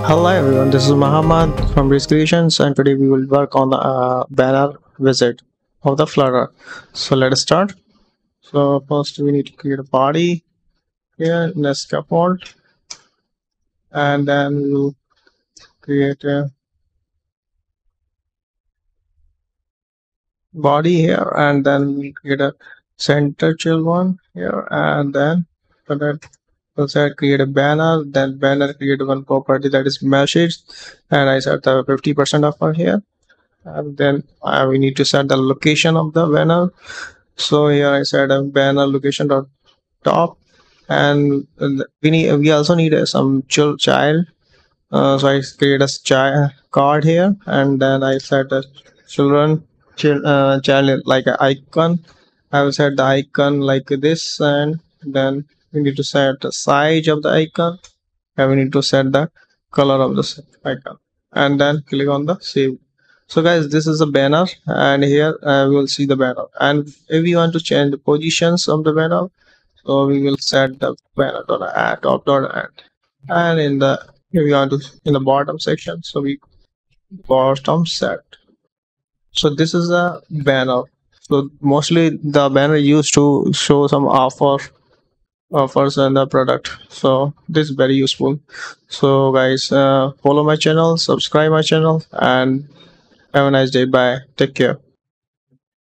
Hello everyone, this is Muhammad from Ridz Creations, and today we will work on the banner widget of the Flutter. So let us start. So first we need to create a body here in the scaffold, and then we will create a body here, and then we'll create a center chill one here, and then for that we'll set create a banner, then banner create one property that is message, and I set the 50% offer here. And then we need to set the location of the banner. So here I set a banner location dot top, and we also need some child. So I create a child card here, and then I set a child like an icon. I will set the icon like this, and then we need to set the size of the icon, and we need to set the color of the icon, and then click on the save. So guys, this is a banner, and here we will see the banner, and if we want to change the positions of the banner, so we will set the banner dot add top dot add, and in the if we want to in the bottom section, so we bottom set. So this is a banner. So mostly the banner used to show some offers and the product, so this is very useful. So guys, follow my channel, subscribe my channel, and have a nice day. Bye, take care.